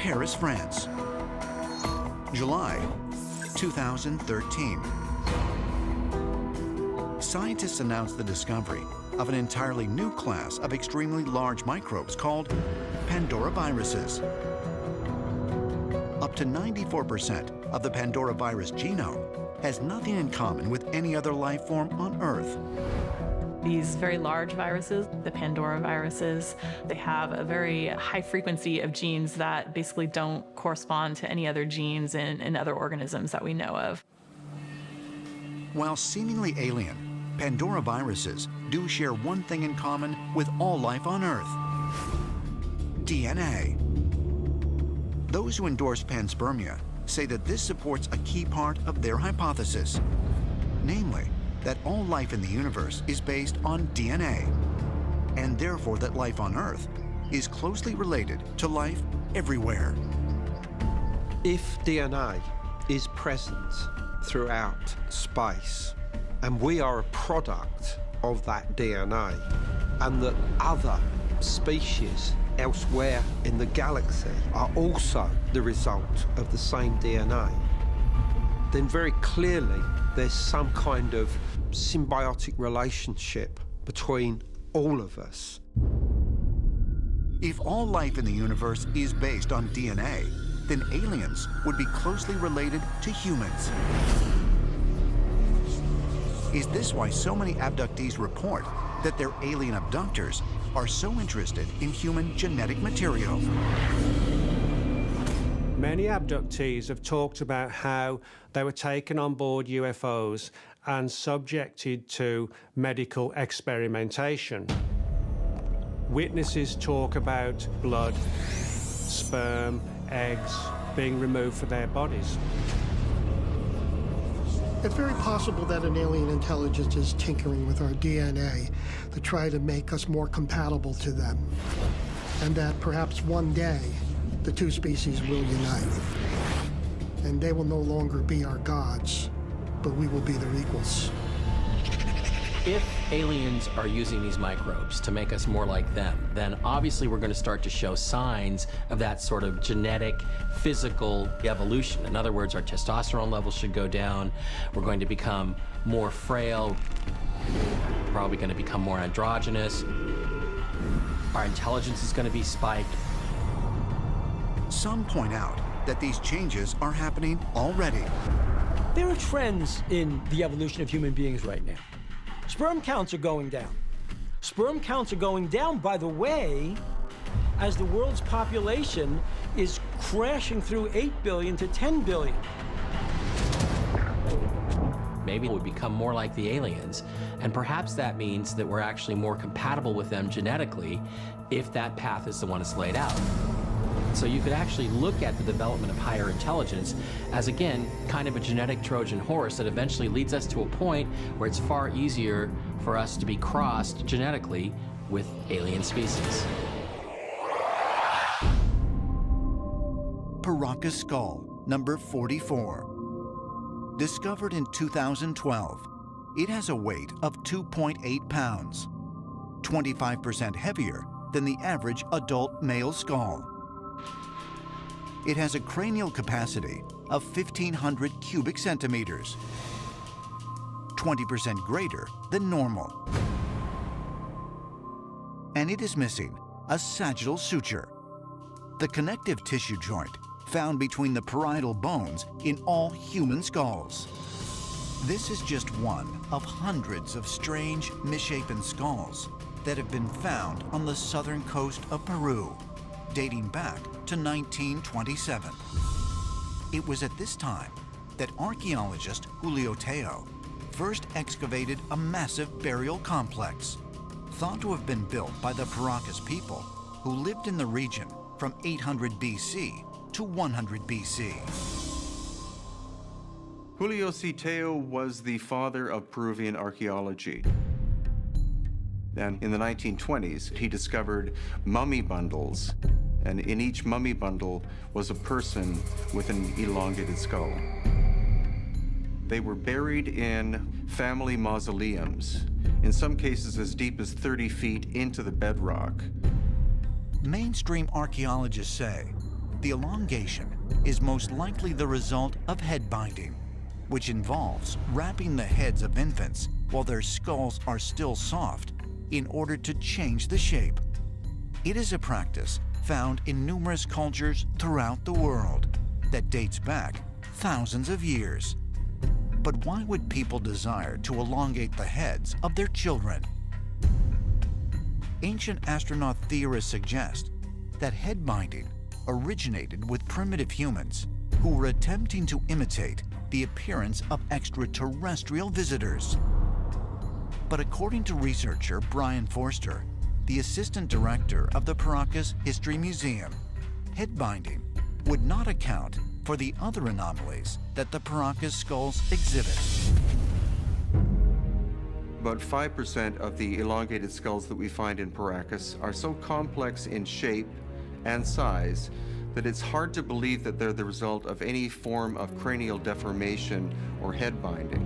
Paris, France. July 2013. Scientists announced the discovery of an entirely new class of extremely large microbes called Pandora viruses. Up to 94% of the Pandora virus genome has nothing in common with any other life form on Earth. These very large viruses, the Pandora viruses, they have a very high frequency of genes that basically don't correspond to any other genes in other organisms that we know of. While seemingly alien, Pandora viruses do share one thing in common with all life on Earth: DNA. Those who endorse panspermia say that this supports a key part of their hypothesis, namely that all life in the universe is based on DNA, and therefore that life on Earth is closely related to life everywhere. If DNA is present throughout space, and we are a product of that DNA, and that other species elsewhere in the galaxy are also the result of the same DNA, then very clearly there's some kind of symbiotic relationship between all of us. If all life in the universe is based on DNA, then aliens would be closely related to humans. Is this why so many abductees report that their alien abductors are so interested in human genetic material? Many abductees have talked about how they were taken on board UFOs and subjected to medical experimentation. Witnesses talk about blood, sperm, eggs being removed from their bodies. It's very possible that an alien intelligence is tinkering with our DNA to try to make us more compatible to them, and that perhaps one day the two species will unite, and they will no longer be our gods, but we will be their equals. If aliens are using these microbes to make us more like them, then obviously we're going to start to show signs of that sort of genetic, physical evolution. In other words, our testosterone levels should go down. We're going to become more frail, probably going to become more androgynous. Our intelligence is going to be spiked. Some point out that these changes are happening already. There are trends in the evolution of human beings right now. Sperm counts are going down. Sperm counts are going down, by the way, as the world's population is crashing through 8 billion to 10 billion. Maybe we'll become more like the aliens, and perhaps that means that we're actually more compatible with them genetically if that path is the one that's laid out. So you could actually look at the development of higher intelligence as, again, kind of a genetic Trojan horse that eventually leads us to a point where it's far easier for us to be crossed genetically with alien species. Paracas skull, number 44. Discovered in 2012, it has a weight of 2.8 pounds, 25% heavier than the average adult male skull. It has a cranial capacity of 1,500 cubic centimeters, 20% greater than normal. And it is missing a sagittal suture, the connective tissue joint found between the parietal bones in all human skulls. This is just one of hundreds of strange, misshapen skulls that have been found on the southern coast of Peru, dating back to 1927. It was at this time that archaeologist Julio Teo first excavated a massive burial complex, thought to have been built by the Paracas people who lived in the region from 800 BC to 100 BC. Julio C. Teo was the father of Peruvian archaeology. And in the 1920s, he discovered mummy bundles, and in each mummy bundle was a person with an elongated skull. They were buried in family mausoleums, in some cases as deep as 30 feet into the bedrock. Mainstream archaeologists say The elongation is most likely the result of head binding, which involves wrapping the heads of infants while their skulls are still soft in order to change the shape. It is a practice found in numerous cultures throughout the world that dates back thousands of years. But why would people desire to elongate the heads of their children? Ancient astronaut theorists suggest that head binding originated with primitive humans who were attempting to imitate the appearance of extraterrestrial visitors. But according to researcher Brian Forster, the assistant director of the Paracas History Museum, head binding would not account for the other anomalies that the Paracas skulls exhibit. About 5% of the elongated skulls that we find in Paracas are so complex in shape and size that it's hard to believe that they're the result of any form of cranial deformation or head binding.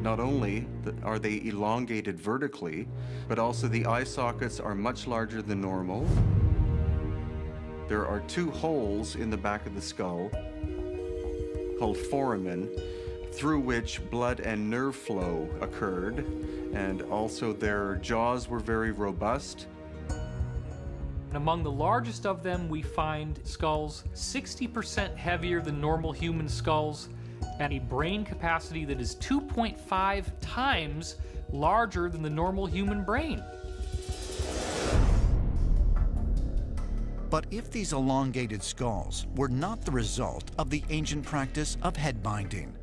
Not only are they elongated vertically, but also the eye sockets are much larger than normal. There are 2 holes in the back of the skull called foramen, through which blood and nerve flow occurred, and also their jaws were very robust. Among the largest of them, we find skulls 60% heavier than normal human skulls and a brain capacity that is 2.5 times larger than the normal human brain. But if these elongated skulls were not the result of the ancient practice of head binding,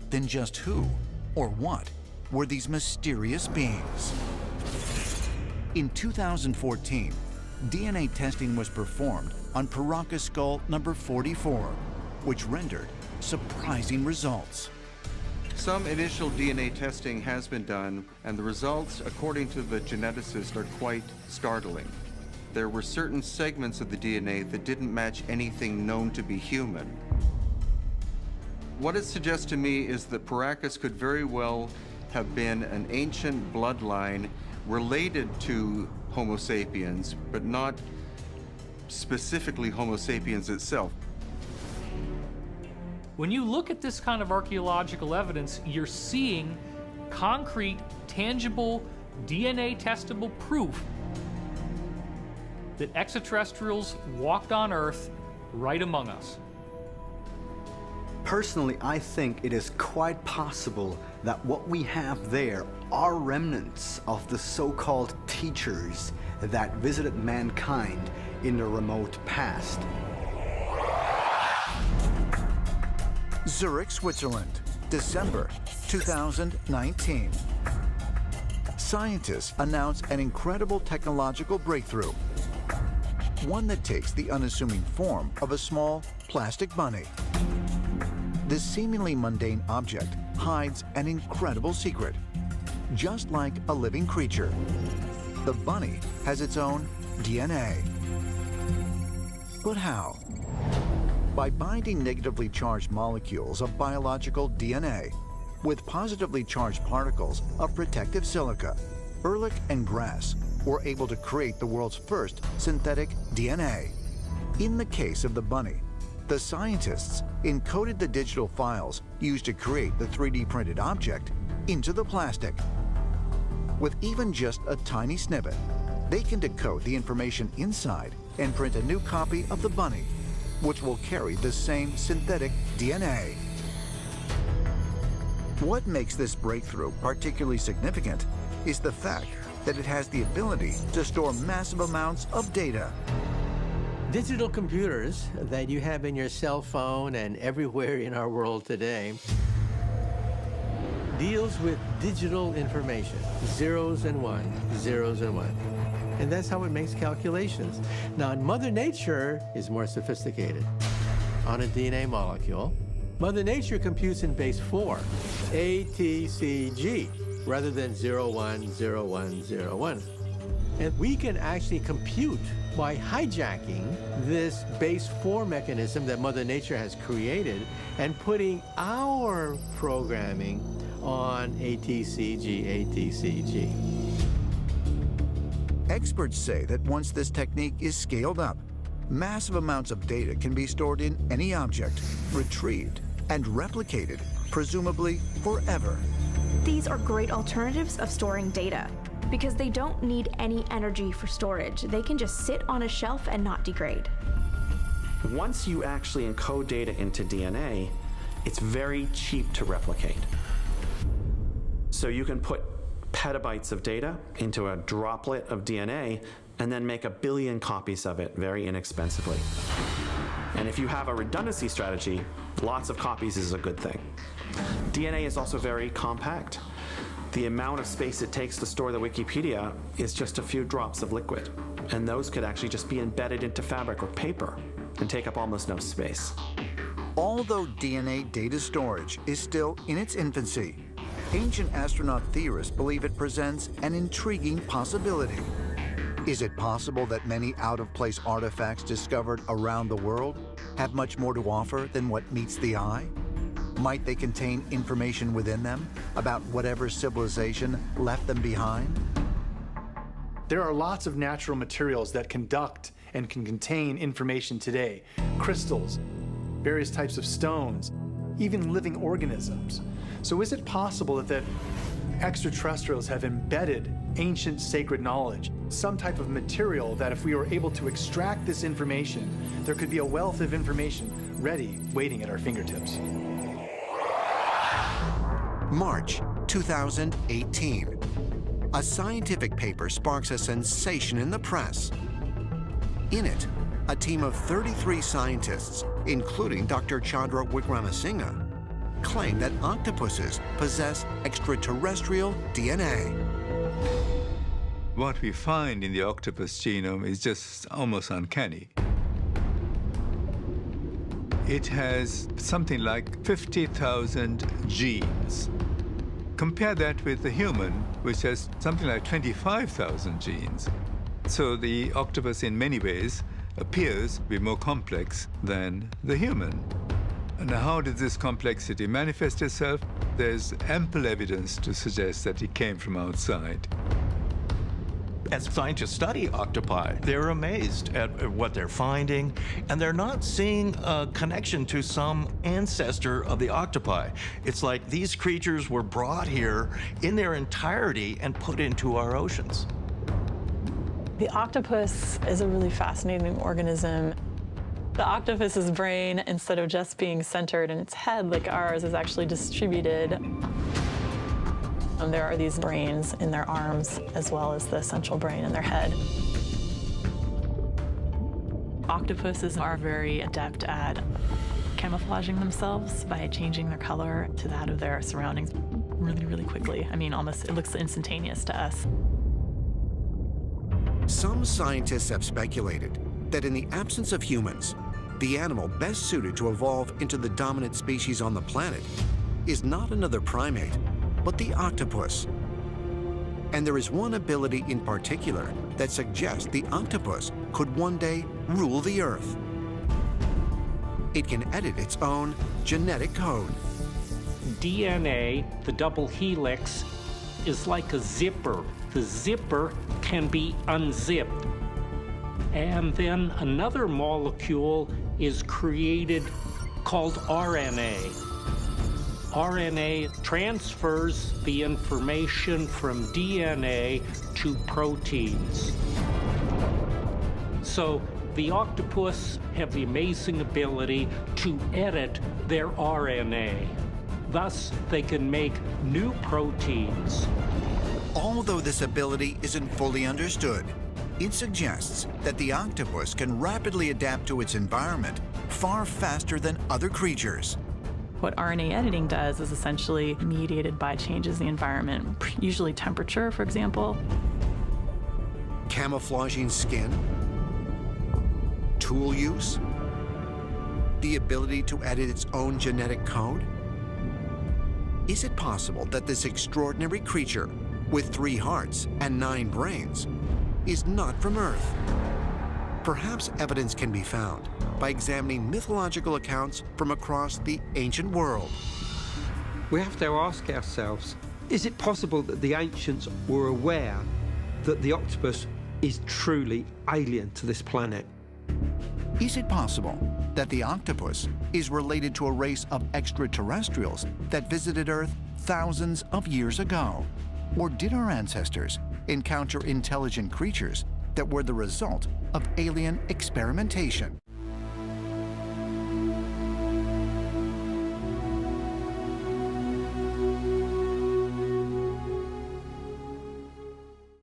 then just who or what were these mysterious beings? In 2014, DNA testing was performed on Paracas skull number 44, which rendered surprising results. Some initial DNA testing has been done, and the results, according to the geneticist, are quite startling. There were certain segments of the DNA that didn't match anything known to be human. What it suggests to me is that Paracas could very well have been an ancient bloodline related to Homo sapiens, but not specifically Homo sapiens itself. When you look at this kind of archaeological evidence, you're seeing concrete, tangible, DNA testable proof that extraterrestrials walked on Earth right among us. Personally, I think it is quite possible that what we have there are remnants of the so-called teachers that visited mankind in the remote past. Zurich, Switzerland, December 2019. Scientists announce an incredible technological breakthrough, one that takes the unassuming form of a small plastic bunny. This seemingly mundane object hides an incredible secret. Just like a living creature, the bunny has its own DNA. But how? By binding negatively charged molecules of biological DNA with positively charged particles of protective silica, Ehrlich and Grass were able to create the world's first synthetic DNA. In the case of the bunny, the scientists encoded the digital files used to create the 3D printed object into the plastic. With even just a tiny snippet, they can decode the information inside and print a new copy of the bunny, which will carry the same synthetic DNA. What makes this breakthrough particularly significant is the fact that it has the ability to store massive amounts of data. Digital computers that you have in your cell phone and everywhere in our world today deals with digital information, zeros and ones, zeros and ones. And that's how it makes calculations. Now, Mother Nature is more sophisticated. On a DNA molecule, Mother Nature computes in base 4, A, T, C, G, rather than 0, 1, 0, 1, 0, 1. And we can actually compute by hijacking this base 4 mechanism that Mother Nature has created and putting our programming on ATCG, ATCG. Experts say that once this technique is scaled up, massive amounts of data can be stored in any object, retrieved, and replicated, presumably forever. These are great alternatives of storing data because they don't need any energy for storage. They can just sit on a shelf and not degrade. Once you actually encode data into DNA, it's very cheap to replicate. So you can put petabytes of data into a droplet of DNA and then make 1 billion copies of it very inexpensively. And if you have a redundancy strategy, lots of copies is a good thing. DNA is also very compact. The amount of space it takes to store the Wikipedia is just a few drops of liquid. And those could actually just be embedded into fabric or paper and take up almost no space. Although DNA data storage is still in its infancy, ancient astronaut theorists believe it presents an intriguing possibility. Is it possible that many out-of-place artifacts discovered around the world have much more to offer than what meets the eye? Might they contain information within them about whatever civilization left them behind? There are lots of natural materials that conduct and can contain information today. Crystals, various types of stones, even living organisms. So is it possible that extraterrestrials have embedded ancient sacred knowledge, some type of material that if we were able to extract this information, there could be a wealth of information ready, waiting at our fingertips? March 2018. A scientific paper sparks a sensation in the press. In it, a team of 33 scientists, including Dr. Chandra Wickramasinghe, claim that octopuses possess extraterrestrial DNA. What we find in the octopus genome is just almost uncanny. It has something like 50,000 genes. Compare that with the human, which has something like 25,000 genes. So the octopus, in many ways, appears to be more complex than the human. And how did this complexity manifest itself? There's ample evidence to suggest that it came from outside. As scientists study octopi, they're amazed at what they're finding, and they're not seeing a connection to some ancestor of the octopi. It's like these creatures were brought here in their entirety and put into our oceans. The octopus is a really fascinating organism. The octopus's brain, instead of just being centered in its head like ours, is actually distributed. And there are these brains in their arms as well as the central brain in their head. Octopuses are very adept at camouflaging themselves by changing their color to that of their surroundings really, really quickly. I mean, almost it looks instantaneous to us. Some scientists have speculated that in the absence of humans, the animal best suited to evolve into the dominant species on the planet is not another primate, but the octopus. And there is one ability in particular that suggests the octopus could one day rule the Earth. It can edit its own genetic code. DNA, the double helix, is like a zipper. The zipper can be unzipped. And then another molecule is created called RNA. RNA transfers the information from DNA to proteins. So the octopus have the amazing ability to edit their RNA. Thus, they can make new proteins. Although this ability isn't fully understood, it suggests that the octopus can rapidly adapt to its environment far faster than other creatures. What RNA editing does is essentially mediated by changes in the environment, usually temperature, for example. Camouflaging skin, tool use, the ability to edit its own genetic code. Is it possible that this extraordinary creature, with 3 hearts and 9 brains, is not from Earth? Perhaps evidence can be found by examining mythological accounts from across the ancient world. We have to ask ourselves, is it possible that the ancients were aware that the octopus is truly alien to this planet? Is it possible that the octopus is related to a race of extraterrestrials that visited Earth thousands of years ago? Or did our ancestors encounter intelligent creatures that were the result of alien experimentation?